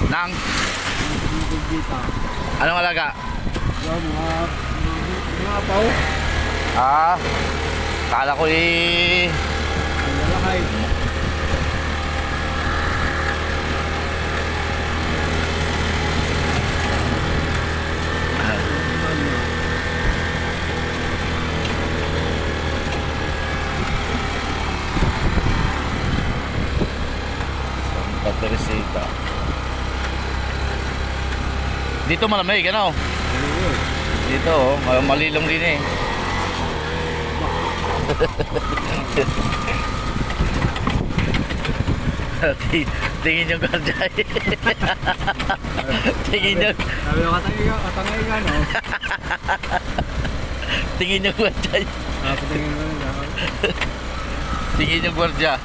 Nang? Anong alaga? Mga paw. Ah, kala ko eh. Malakay. Santa Teresita. Dito malamig, ano? Dito, oh, malilong din eh. Tingin yung gardya. Tingin yung... Sabi ko katangay ka, no? Tingin yung gardya. Patingin mo na. Tingin yung gardya.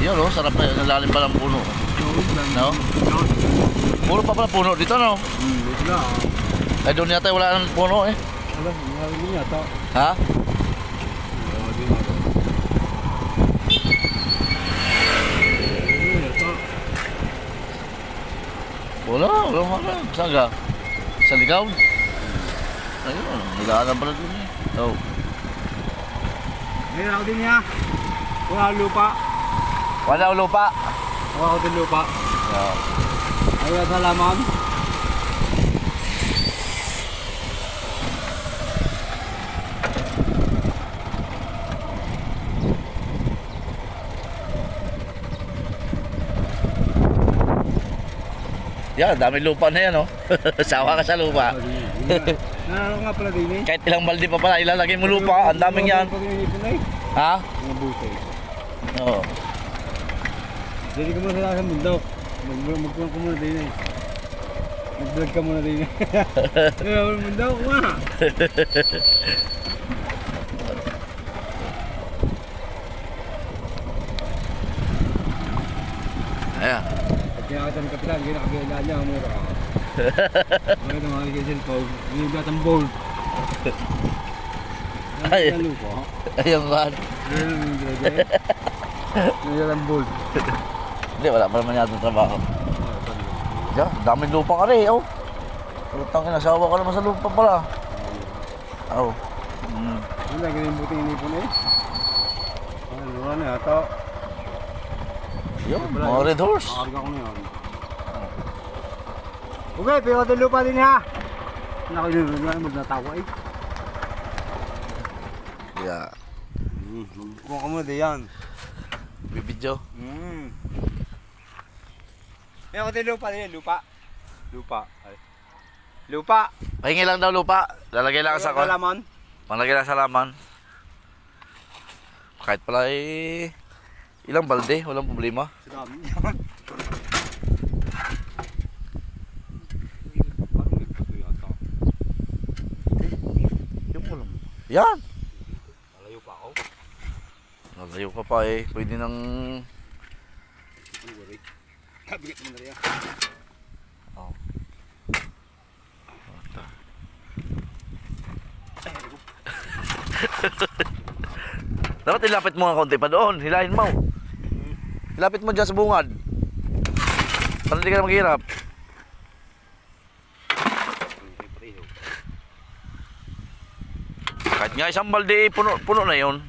Yun, oh, sarap na. Nalalim pa ng puno. No? Puro pa pala puno dito, no? Dito na. Ay, doon yata wala ng puno eh. Wala, hindi yata. Ha? Wala. Saan ka? Sa ligaw? Ayun, nilaan pala dun eh. Oh. Ngayon ako din niya. Wala lupa. Wala lupa. Wala ako din lupa. Yeah. Ayaw sa laman. Yan, dami lupa na yan, oh. Sawa ka sa lupa. Nanalo nga pala din eh. Kahit ilang balde pa pala, ilalagay mo lupa. Ang daming yan. Ha? Mga buto eh. Oo. Dili ka muna sa mundo. Magpulang ka muna din eh. Mag-vlog ka muna din eh. Ang mundo, kuma. Ayan. Kaya kita ng kapitan, kaya nakabila niya, mura ka. Bakit ang mga kaya cellphone, yung gatang bowl. Ay. Lupa. Ayun ba? Yung gatang bowl. Hindi, wala pa naman yata trabaho. Diyan, daming lupa ka rin, oh. Putang ina, sawa ka naman sa lupa pala. Oh. Ano lagi rin buting inipon eh? Ano na ito? Yun, mga red horse. Makarga ko na yun. Okay, pero ito lupa din ha. Naku yun, magnatawa eh. Yeah. Kung ka muna din yan. Bibidyo. Pero ito lupa din, lupa. Lupa. Pahingi lang daw lupa. Lalagay lang sa kon. Laman. Panglagay lang sa laman. Kahit pala eh... Ilang balde, walang problema. Dami yan. Parang may puto yata. Yung walang... Yan! Nalayo pa ako. Nalayo ka pa eh. Pwede nang... Bigat mo na rin yan. Oh. Dapat ilapit mo nga konti pa doon. Hilahin mo. Ilapit mo dyan sa bungad. Para hindi ka na maghirap. Kahit nga isang balde, puno na yun.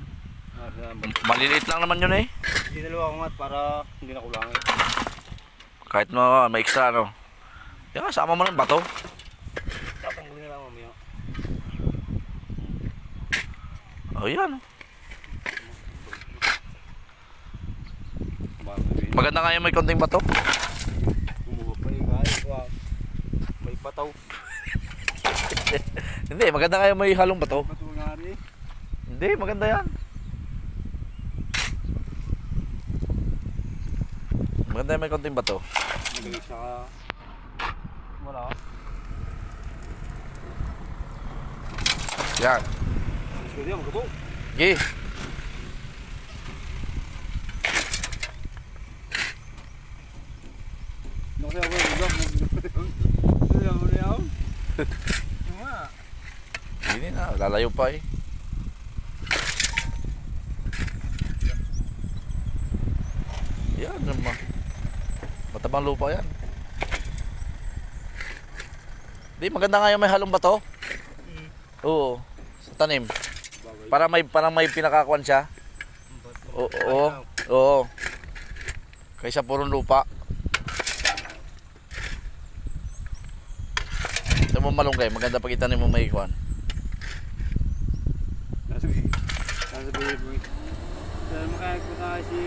Maliliit lang naman yun eh. Dinalawa ko nga para hindi na kulangin. Kahit may extra no. Yan, sama mo ng bato. Tapang ko nila mamaya. Oh yan. Maganda nga yung may konting bato. Bumuha pa yung guys. May pataw. Hindi, maganda nga yung may halong bato. Bato nga rin. Hindi, maganda yan. Maganda yung may konting bato. Magaling siya ka. Wala. Yan. Pwede yan, magkato. Gi. Nakasaya ko yung vlog. Nakasaya ko na yan. Hindi na, lalayo pa eh. Matabang lupa yan. Di, maganda nga yung may halong bato. Oo, sa tanim. Parang may pinakakuan siya. Oo, oo. Kaysa purong lupa. Ito mo malunggay, maganda pag itanim mo may kuan. Sabi mo, makakita si